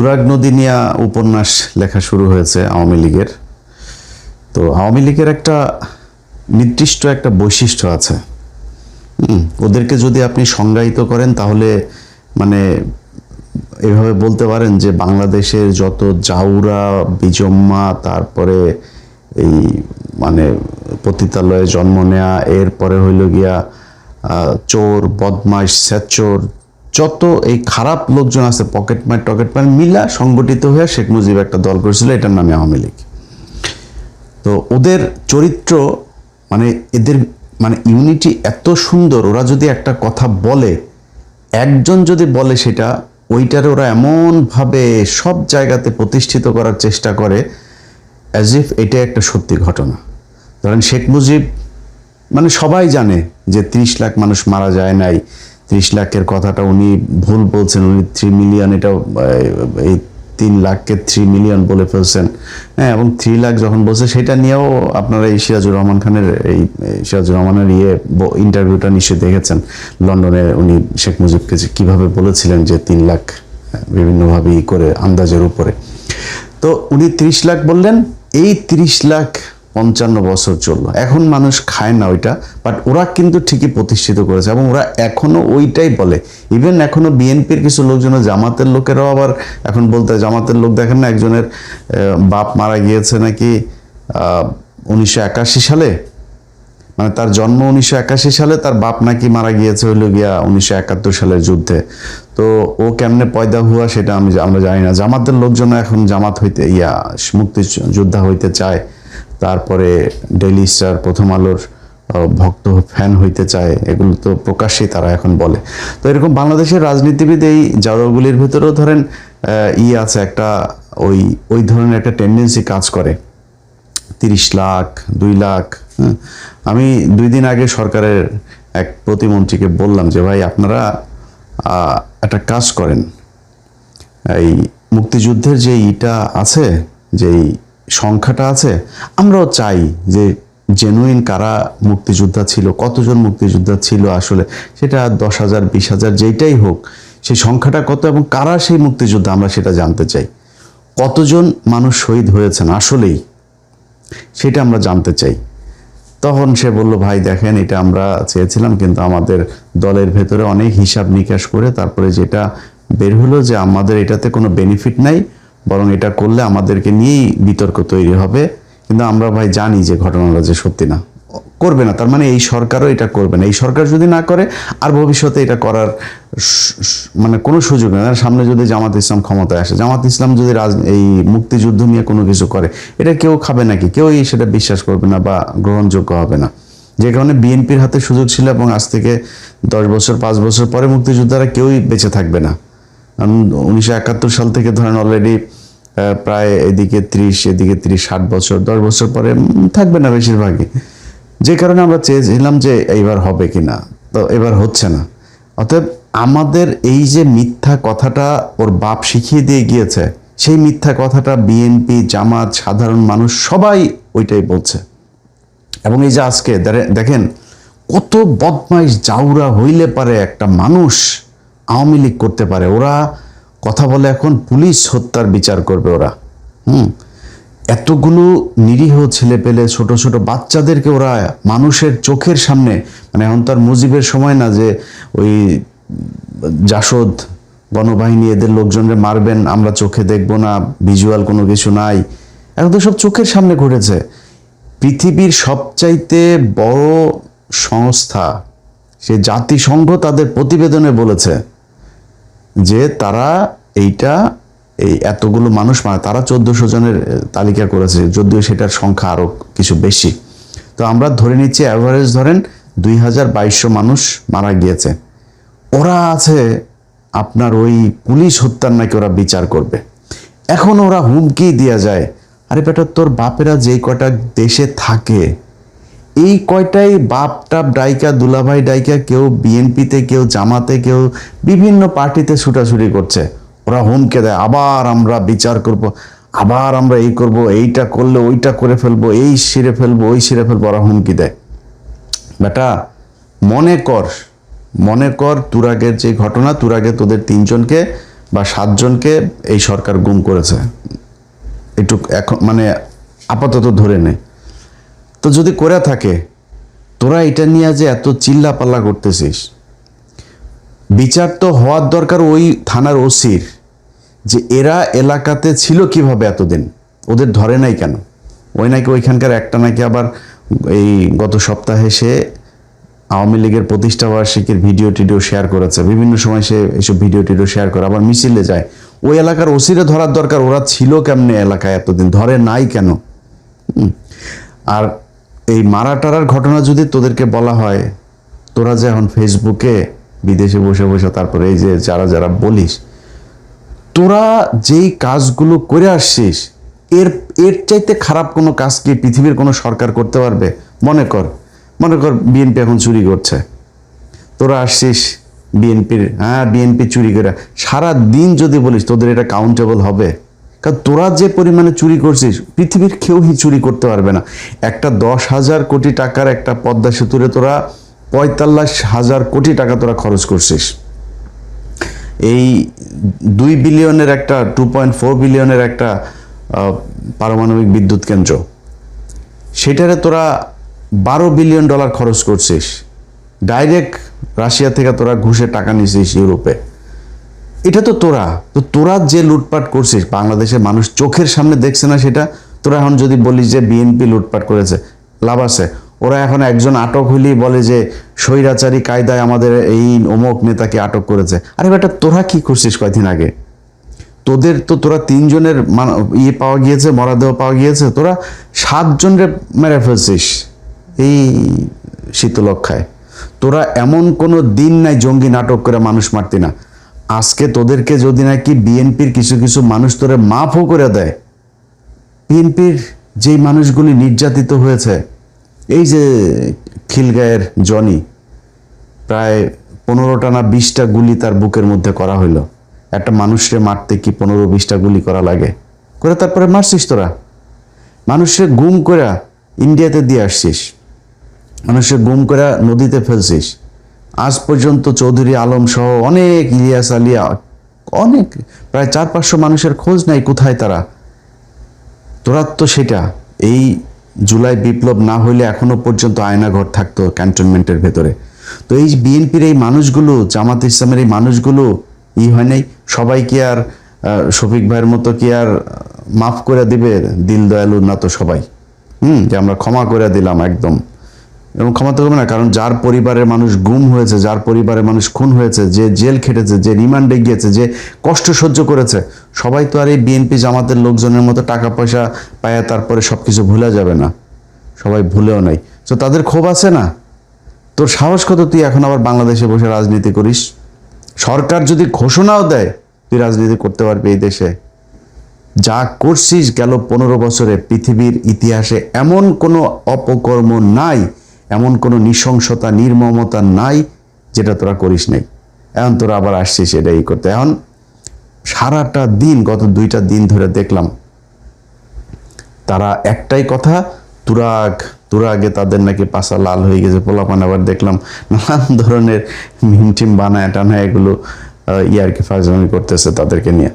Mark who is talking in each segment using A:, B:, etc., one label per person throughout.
A: তুরাগ নদী নিয়ে উপন্যাস লেখা শুরু হয়েছে আওয়ামী লীগের। তো আওয়ামী লীগের একটা নির্দিষ্ট একটা বৈশিষ্ট্য আছে। ওদেরকে যদি আপনি সংজ্ঞায়িত করেন তাহলে মানে এভাবে বলতে পারেন যে বাংলাদেশের যত জাউরা বিজম্মা, তারপরে এই মানে পতিতালয়ে জন্ম নেয়া, এরপরে হইল গিয়া চোর বদমাইশ স্যাচোর, যত এই খারাপ লোকজন আছে টকেটমার মিলা সংগঠিত হয়ে শেখ মুজিব একটা দল করেছিল, এটার নামে আওয়ামী লীগ। তো ওদের চরিত্র মানে এদের মানে ইউনিটি এত সুন্দর, ওরা যদি একটা কথা বলে, একজন যদি বলে সেটা ওইটার ওরা এমনভাবে সব জায়গাতে প্রতিষ্ঠিত করার চেষ্টা করে অ্যাজ ইফ এটা একটা সত্যি ঘটনা। ধরেন শেখ মুজিব মানে সবাই জানে যে 30 লাখ মানুষ মারা যায় নাই, 30 লাখের কথাটা উনি ভুল বলছেন, উনি 3 মিলিয়ন, এটা এই 3 লাখকে 3 মিলিয়ন বলে ফেলছেন। হ্যাঁ, এবং 3 লাখ যখন বলছে সেটা নিয়েও আপনারা এই সিরাজুর রহমানের ইন্টারভিউটা নিশ্চয়ই দেখেছেন। লন্ডনে উনি শেখ মুজিবকে কিভাবে বলেছিলেন যে 3 লাখ বিভিন্নভাবে করে আন্দাজের উপরে। তো উনি 30 লাখ বললেন, এই 30 লাখ 55 বছর চললো, এখন মানুষ খায় না ওইটা, বাট ওরা কিন্তু ঠিকই প্রতিষ্ঠিত করেছে এবং ওরা এখনো ওইটাই বলে। ইভেন এখনো বিএনপির কিছু লোকজন, জামাতের লোকেরাও আবার এখন বলতে, জামাতের লোক দেখেন না, একজনের বাপ মারা গিয়েছে নাকি 1981 সালে, মানে তার জন্ম 1981 সালে, তার বাপ নাকি মারা গিয়েছে হইল গিয়া 1971 সালের যুদ্ধে। তো ও কেমনে পয়দা হুয়া সেটা আমরা জানি না। জামাতের লোকজন এখন জামাত হইতে মুক্তিযোদ্ধা হইতে চায়, তারপরে ডেইলি স্টার, প্রথম আলোর ভক্ত ফ্যান হইতে চায়, এগুলো তো প্রকাশ্যেই তারা এখন বলে। তো এরকম বাংলাদেশের রাজনীতিবিদ এই জাউরাগুলির ভেতরেও ধরেন আছে একটা ওই ধরনের একটা টেন্ডেন্সি কাজ করে। 30 লাখ 2 লাখ। আমি 2 দিন আগে সরকারের এক প্রতিমন্ত্রীকে বললাম যে ভাই আপনারা একটা কাজ করেন, এই মুক্তিযুদ্ধের যে আছে, যেই সংখ্যাটা আছে, আমরাও চাই যে জেনুইন কারা মুক্তিযোদ্ধা ছিল, কতজন মুক্তিযোদ্ধা ছিল আসলে, সেটা 10,000 20,000 যেইটাই হোক, সেই সংখ্যাটা কত এবং কারা সেই মুক্তিযোদ্ধা আমরা সেটা জানতে চাই। কতজন মানুষ শহীদ হয়েছেন আসলেই সেটা আমরা জানতে চাই। তখন সে বলল, ভাই দেখেন এটা আমরা চেয়েছিলাম, কিন্তু আমাদের দলের ভেতরে অনেক হিসাব নিকাশ করে তারপরে যেটা বের হলো যে আমাদের এটাতে কোনো বেনিফিট নাই, বরং এটা করলে আমাদেরকে নিয়েই বিতর্ক তৈরি হবে, কিন্তু আমরা ভাই জানি যে ঘটনাটা যে সত্যি না, করবে না। তার মানে এই সরকারও এটা করবে না। এই সরকার যদি না করে আর ভবিষ্যতে এটা করার মানে কোনো সুযোগ নেই। সামনে যদি জামাত ইসলাম ক্ষমতায় আসে, জামাত ইসলাম যদি এই মুক্তিযুদ্ধ নিয়ে কোনো কিছু করে, এটা কেউ খাবে নাকি? কেউই সেটা বিশ্বাস করবে না বা গ্রহণযোগ্য হবে না। যে কারণে বিএনপির হাতে সুযোগ ছিল এবং আজ থেকে 10 বছর 5 বছর পরে মুক্তিযোদ্ধারা কেউই বেঁচে থাকবে না। 1971 সাল থেকে ধরেন অলরেডি প্রায় এদিকে 60 বছর, 10 বছর পরে থাকবে না বেশিরভাগই। যে কারণে আমরা চেয়েছিলাম যে এইবার হবে কিনা, তো এবার হচ্ছে না। অতএব আমাদের এই যে মিথ্যা কথাটা ওর বাপ শিখিয়ে দিয়ে গিয়েছে, সেই মিথ্যা কথাটা বিএনপি, জামাত, সাধারণ মানুষ সবাই ওইটাই বলছে। এবং এই যে আজকে দেখেন কত বদমাইশ জাউরা হইলে পারে একটা মানুষ আওয়ামী লীগ করতে পারে। ওরা কথা বলে এখন পুলিশ হত্যার বিচার করবে ওরা। এতগুলো নিরীহ ছেলে পেলে, ছোট ছোট বাচ্চাদেরকে ওরা মানুষের চোখের সামনে, মানে এখন তার মুজিবের সময় না যে ওই জাসদ গণবাহিনী এদের লোকজনকে মারবেন আমরা চোখে দেখবো না, ভিজুয়াল কোনো কিছু নাই, এখন তো সব চোখের সামনে ঘটেছে। পৃথিবীর সবচাইতে বড় সংস্থা সে জাতিসংঘ তাদের প্রতিবেদনে বলেছে যে তারা এই এতগুলো মানুষ তারা 1400 জনের তালিকা করেছে, যদিও সেটার সংখ্যা আরো কিছু বেশি। তো আমরা ধরে নিচ্ছি অ্যাভারেজ ধরেন 2200 মানুষ মারা গিয়েছে। ওরা আছে আপনার ওই পুলিশ হত্যার নাকি ওরা বিচার করবে। এখন ওরা হুমকি দেওয়া যায়, আরে বেটা তোর বাপেরা যেই কয়টা দেশে থাকে, এই কয়টাই বাপ টাপ ডাইকা, দুলাভাই ডাইকা, কেউ বিএনপিতে, কেউ জামাতে, কেউ বিভিন্ন পার্টিতে ছুটাছুটি করছে। ওরা হুমকে দেয়, আবার আমরা বিচার করব, আবার আমরা এই করব, এইটা করলে ওইটা করে ফেলবো, এই সিরে ফেলবো, ওই সিরে ফেলবো, ওরা হুমকি দেয়। বেটা মনে কর তুরাগের যে ঘটনা, তুরাগে তোদের 3 জনকে বা 7 জনকে এই সরকার গুম করেছে, একটু এখন মানে আপাতত ধরে নে। তো যদি করে থাকে, তোরা এটা নিয়ে যে এত চিল্লা পাল্লা করতেছিস, বিচার তো হওয়ার দরকার ওই থানার ওসির, যে এরা এলাকাতে ছিল কিভাবে এতদিন, ওদের ধরে নাই কেন? ওই নাকি ওইখানকার একটা নাকি আবার এই গত সপ্তাহে সে আওয়ামী লীগের প্রতিষ্ঠা বার্ষিকীর ভিডিও টিডিও শেয়ার করেছে, বিভিন্ন সময় সে এইসব ভিডিও টিডিও শেয়ার করে, আবার মিছিলে যায়। ওই এলাকার ওসিরে ধরার দরকার, ওরা ছিল কেমনে এলাকায় এতদিন, ধরে নাই কেন? আর এই মারা টারার ঘটনা যদি তোদেরকে বলা হয়, তোরা যে এখন ফেসবুকে বিদেশে বসে বসে তারপরে এই যে যারা যারা বলিস, তোরা যেই কাজগুলো করে আসছিস, এর এর চাইতে খারাপ কোনো কাজ কি পৃথিবীর কোনো সরকার করতে পারবে? মনে কর বিএনপি এখন চুরি করছে, তোরা আসছিস বিএনপির, হ্যাঁ বিএনপি চুরি করে, সারা দিন যদি বলিস তোদের এটা কাউন্টেবল হবে? কারণ তোরা যে পরিমাণে চুরি করছিস পৃথিবীর কেউই চুরি করতে পারবে না। একটা 10,000 কোটি টাকার একটা পদ্মা সেতুরে তোরা 45,000 কোটি টাকা তোরা খরচ করছিস। এই 2 বিলিয়নের একটা 2.4 বিলিয়নের একটা পারমাণবিক বিদ্যুৎ কেন্দ্র, সেটারে তোরা $12 বিলিয়ন খরচ করছিস। ডাইরেক্ট রাশিয়া থেকে তোরা ঘুষে টাকা নিছিস ইউরোপে। এটা তো তোরা যে লুটপাট করছিস, বাংলাদেশের মানুষ চোখের সামনে দেখছে না সেটা? তোরা এখন যদি বলিস যে বিএনপি লুটপাট করেছে, লাভ আছে? ওরা এখন একজন আটক হইলেই বলে যে স্বৈরাচারী কায়দায় আমাদের এই অমুক নেতাকে আটক করেছে। আরে বেটা, তোরা কি করছিস কয়দিন আগে? তোরা 3 জনের ইয়ে পাওয়া গিয়েছে, মরদেহ পাওয়া গিয়েছে, তোরা 7 জনের মেরে ফেলছিস এই শীতলক্ষায়। তোরা এমন কোনো দিন নাই জঙ্গি নাটক করে মানুষ মারতি না। আজকে তোদেরকে যদি নাকি বিএনপির কিছু কিছু মানুষ তোরে মাফও করে দেয়, বিএনপির যেই মানুষগুলি নির্যাতিত হয়েছে, এই যে খিলগাঁয়ের জনি, প্রায় 15টা না 20টা গুলি তার বুকের মধ্যে করা হইলো। একটা মানুষকে মারতে কি 15-20টা গুলি করা লাগে? করে তারপরে মারছিস তোরা। মানুষের গুম করে ইন্ডিয়াতে দিয়ে আসছিস, মানুষের গুম করে নদীতে ফেলছিস। আজ পর্যন্ত চৌধুরী আলম সহ অনেক, ইলিয়াস আলিয়া, অনেক, প্রায় 400-500 মানুষের খোঁজ নাই, কোথায় তারা? তোরা তো সেটা, এই জুলাই বিপ্লব না হইলে এখনো পর্যন্ত আয়নাঘর থাকতো ক্যান্টনমেন্টের ভেতরে। তো এই বিএনপির এই মানুষগুলো, জামাত ইসলামের এই মানুষগুলো হয় নাই? সবাই কি আর শফিক ভাইয়ের মতো কি আর মাফ করে দিবে? দিল দয়ালু না তো সবাই, যে আমরা ক্ষমা করে দিলাম একদম, এবং ক্ষমা তো করবে না। কারণ যার পরিবারের মানুষ গুম হয়েছে, যার পরিবারের মানুষ খুন হয়েছে, যে জেল খেটেছে, যে রিমান্ডে গিয়েছে, যে কষ্ট সহ্য করেছে, সবাই তো আর এই বিএনপি জামাতের লোকজনের মতো টাকা পয়সা পায় তারপরে সবকিছু ভুলে যাবে না। সবাই ভুলেও নাই, তো তাদের ক্ষোভ আছে না? তোর সাহস কত তুই এখন আবার বাংলাদেশে বসে রাজনীতি করিস? সরকার যদি ঘোষণাও দেয় তুই রাজনীতি করতে পারবি এই দেশে? যা করছিস গেল 15 বছরে পৃথিবীর ইতিহাসে এমন কোনো অপকর্ম নাই, এমন কোনো নৃশংসতা নির্মমতা নাই যেটা তোরা করিস নাই। এখন তোরা আবার আসছিস এটাই করতে। এখন সারাটা দিন, গত 2টা দিন ধরে দেখলাম তারা একটাই কথা, তুরাগে তাদের নাকি পাশা লাল হয়ে গেছে পোলাপান। আবার দেখলাম নানান ধরনের মিমটিম বানায় টানায় এগুলো ইয়ারকি ফাজলামি করতেছে তাদেরকে নিয়ে।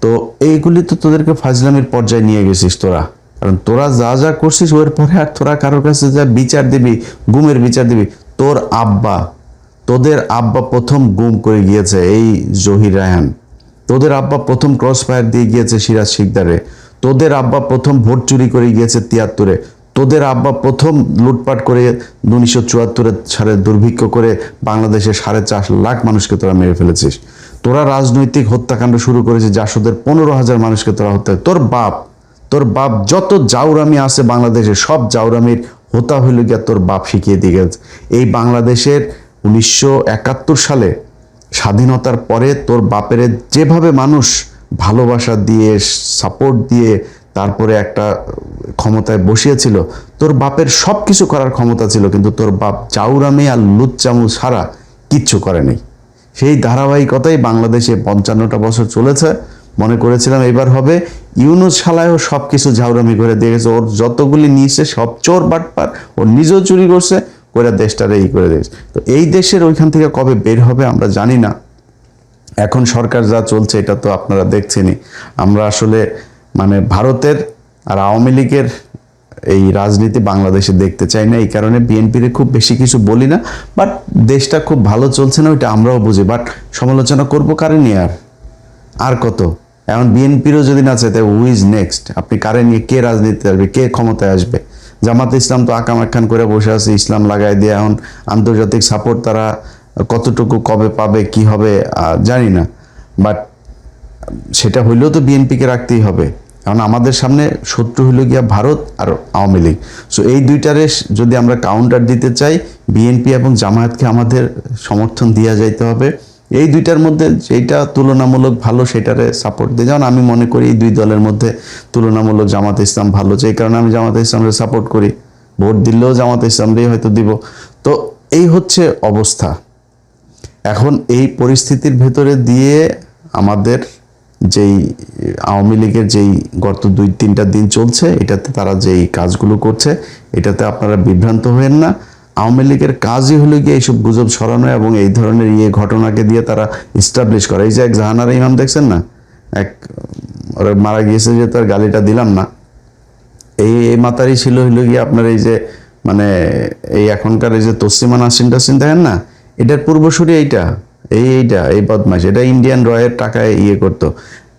A: তো এইগুলি তো তোদেরকে ফাজলামির পর্যায়ে নিয়ে গেছিস তোরা। কারণ তোরা যা যা করছিস ওর পরে আর তোরা কারোর কাছে যা বিচার দিবি, গুমের বিচার দিবি। তোদের আব্বা প্রথম গুম করে গিয়েছে এই জহির রায়হান। তোদের আব্বা প্রথম ক্রস ফায়ার দিয়ে গিয়েছে সিরাজ শিকদারে। তোদের আব্বা প্রথম ভোট চুরি করে গিয়েছে 73-এ। তোদের আব্বা প্রথম লুটপাট করে 1974 সালে দুর্ভিক্ষ করে বাংলাদেশের 4.5 লাখ মানুষকে তোরা মেরে ফেলেছিস। তোরা রাজনৈতিক হত্যাকাণ্ড শুরু করেছিস, জাসদের 15,000 মানুষকে তোরা হত্যা। তোর বাপ যত জাউরামি আছে বাংলাদেশে, সব জাউরামির হোতা হইল গিয়া তোর বাপ শিখিয়ে দিয়ে গেছে। এই বাংলাদেশের 1971 সালে স্বাধীনতার পরে তোর বাপের যেভাবে মানুষ ভালোবাসা দিয়ে, সাপোর্ট দিয়ে তারপরে একটা ক্ষমতায় বসিয়েছিল, তোর বাপের সব কিছু করার ক্ষমতা ছিল, কিন্তু তোর বাপ জাউরামি আর লুচ্চামু ছাড়া কিচ্ছু করে নেই। সেই ধারাবাহিকতাই বাংলাদেশে 55টা বছর চলেছে। মনে করেছিলাম এবার হবে, ইউনূস শালায়ও সব কিছু ঝাউরামি করে দিয়ে গেছে। ওর যতগুলি নিয়েছে সব চোর বাটপার, ওর নিজেও চুরি করছে, করে দেশটারে করে দিয়েছে। তো এই দেশের ওইখান থেকে কবে বের হবে আমরা জানি না, এখন সরকার যা চলছে এটা তো আপনারা দেখছেনই। আমরা আসলে মানে ভারতের আর আওয়ামী লীগের এই রাজনীতি বাংলাদেশে দেখতে চাই না, এই কারণে বিএনপির খুব বেশি কিছু বলি না। বাট দেশটা খুব ভালো চলছে না ওইটা আমরাও বুঝি, বাট সমালোচনা করবো কারে নিয়ে? আর কত? এখন বিএনপিরও যদি না চায় তাই হু ইজ নেক্সট? আপনি কারে নিয়ে, কে রাজনীতি আসবে, কে ক্ষমতায় আসবে? জামাতে ইসলাম তো আকাম একখান করে বসে আছে, ইসলাম লাগাই দিয়ে। এখন আন্তর্জাতিক সাপোর্ট তারা কতটুকু কবে পাবে কি হবে জানি না, বাট সেটা হইলেও তো বিএনপিকে রাখতেই হবে। কারণ আমাদের সামনে শত্রু হইল গিয়া ভারত আর আওয়ামী লীগ। সো এই দুইটারে যদি আমরা কাউন্টার দিতে চাই, বিএনপি এবং জামায়াতকে আমাদের সমর্থন দিয়া যাইতে হবে। এই দুইটার মধ্যে যেটা তুলনামূলক ভালো সেটারে সাপোর্ট দিয়ে, যেমন আমি মনে করি এই দুই দলের মধ্যে তুলনামূলক জামাত ইসলাম ভালো, যে কারণে আমি জামাত ইসলামকে সাপোর্ট করি। ভোট দিলেও জামাত ইসলামকেই হয়তো দিব। তো এই হচ্ছে অবস্থা। এখন এই পরিস্থিতির ভেতরে দিয়ে আমাদের যেই আওয়ামী লীগের যেই গত 2-3টা দিন চলছে, এটাতে তারা যেই কাজগুলো করছে, এটাতে আপনারা বিভ্রান্ত হবেন না। আওয়ামী লীগের কাজই হলো গিয়ে এইসব গুজব ছড়ানো এবং এই ধরনের ঘটনাকে দিয়ে তারা ইস্টাবলিশ করে। এই যে এক জাহানারা ইমাম দেখছেন না, এক ওরা মারা গিয়েছে যে তার গালিটা দিলাম না, এই মাতারই ছিল হইল গিয়ে আপনার এই যে মানে এই এখনকার এই যে তসলিমা নাসরিন টাসরিন দেখেন না, এটার পূর্বসূরি এই বদমাশ, এটা ইন্ডিয়ান রয়ের টাকায় করতো।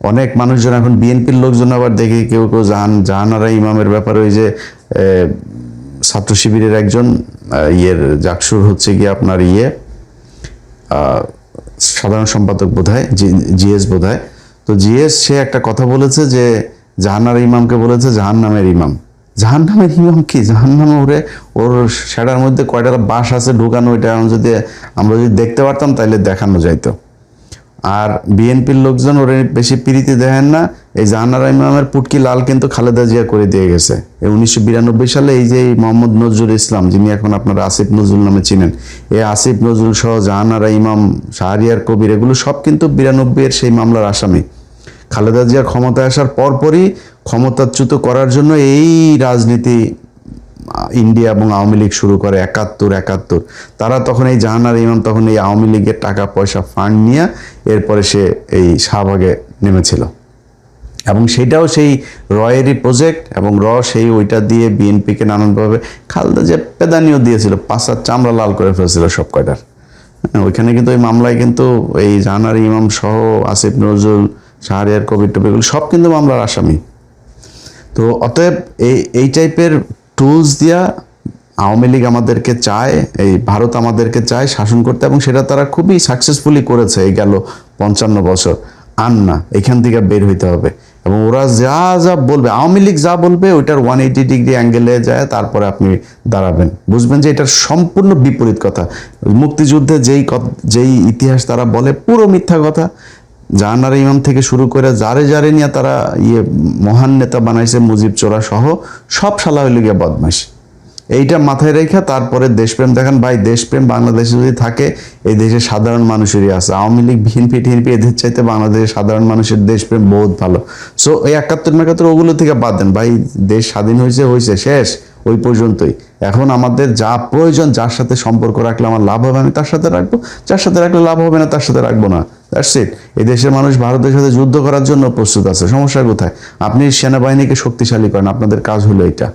A: অনেক মানুষজন এখন বিএনপির লোকজন আবার দেখি কেউ কেউ জাহানারা ইমামের ব্যাপারে ওই যে ছাত্র শিবিরের একজন জাকসুর হচ্ছে গিয়ে আপনার সাধারণ সম্পাদক বোধহয়, জিএস বোধহয়। তো জিএস সে একটা কথা বলেছে যে জাহানারা ইমামকে বলেছে জাহান্নামের ইমাম। জাহান্নামের ইমাম কি? জাহান্নামে ওর সেটার মধ্যে কয়টা বাস আছে ঢুকানো, ওইটা যদি আমরা যদি দেখতে পারতাম তাহলে দেখানো যাইতো। আর বিএনপির লোকজন ওরে বেশি প্রীতি দেখেন না। এই জাহানারা ইমামের পুটকি লাল কিন্তু খালেদা জিয়া করে দিয়ে গেছে। এই 1992 সালে এই যে মোহাম্মদ নজরুল ইসলাম, যিনি এখন আপনারা আসিফ নজরুল নামে চিনেন, এই আসিফ নজরুল সহ জাহানারা ইমাম, শাহরিয়ার কবির, এগুলো সব কিন্তু 92-এর সেই মামলার আসামি। খালেদা জিয়া ক্ষমতায় আসার পরপরই ক্ষমতাচ্যুত করার জন্য এই রাজনীতি ইন্ডিয়া এবং আওয়ামী লীগ শুরু করে 71। তারা তখন এই জাহানারা ইমাম তখন এই আওয়ামী লীগের টাকা পয়সা ফান্ড নিয়ে এরপরে সে এই শাহবাগে নেমেছিল, এবং সেটাও সেই রয়েরই প্রজেক্ট, এবং সেই ওইটা দিয়ে বিএনপিকে নানানভাবে খালেদা জিয়া পেদানিও দিয়েছিল, পাঁচার চামড়া লাল করে ফেলেছিল সব কয়টার। ওইখানে কিন্তু ওই মামলায় কিন্তু এই জাহানারা ইমাম সহ আসিফ নজরুল, শাহরিয়ার কবির টবিরগুলো সব কিন্তু মামলার আসামি। তো অতএব এই টাইপের টুলস দিয়া আওয়ামী লীগ আমাদেরকে চায়, এই ভারত আমাদেরকে চায় শাসন করতে, এবং সেটা তারা খুবই সাকসেসফুলি করেছে এই গেল 55 বছর। আর না, এখান থেকে বের হইতে হবে, এবং ওরা যা যা বলবে, আওয়ামী লীগ যা বলবে ওইটার 180 ডিগ্রি অ্যাঙ্গেলে যায়, তারপরে আপনি দাঁড়াবেন, বুঝবেন যে এটার সম্পূর্ণ বিপরীত কথা। মুক্তিযুদ্ধে যেই ইতিহাস তারা বলে পুরো মিথ্যা কথা। জাহানারা ইমাম থেকে শুরু করে যারে নিয়ে তারা মহান নেতা বানাইছে, মুজিব চোরা সহ সব শালা হইল গিয়ে বদমাশ। এইটা মাথায় রেখে তারপরে দেশপ্রেম দেখান। ভাই, দেশপ্রেম বাংলাদেশে যদি থাকে, এই দেশের সাধারণ মানুষেরই আছে। আওয়ামী লীগ, বিএনপি টিএনপি এদের চাইতে বাংলাদেশের সাধারণ মানুষের দেশপ্রেম বহুত ভালো। সো এই 71 ওগুলো থেকে বাদ দেন ভাই। দেশ স্বাধীন হয়েছে শেষ, ওই পর্যন্তই। এখন আমাদের যা প্রয়োজন, যার সাথে সম্পর্ক রাখলে আমার লাভ হবে আমি তার সাথে রাখবো, যার সাথে রাখলে লাভ হবে না তার সাথে রাখবো না। That's it. এই দেশের মানুষ ভারতের সাথে যুদ্ধ করার জন্য প্রস্তুত আছে, সমস্যা কোথায়? আপনি সেনাবাহিনীকে শক্তিশালী করেন, আপনাদের কাজ হলো এটা।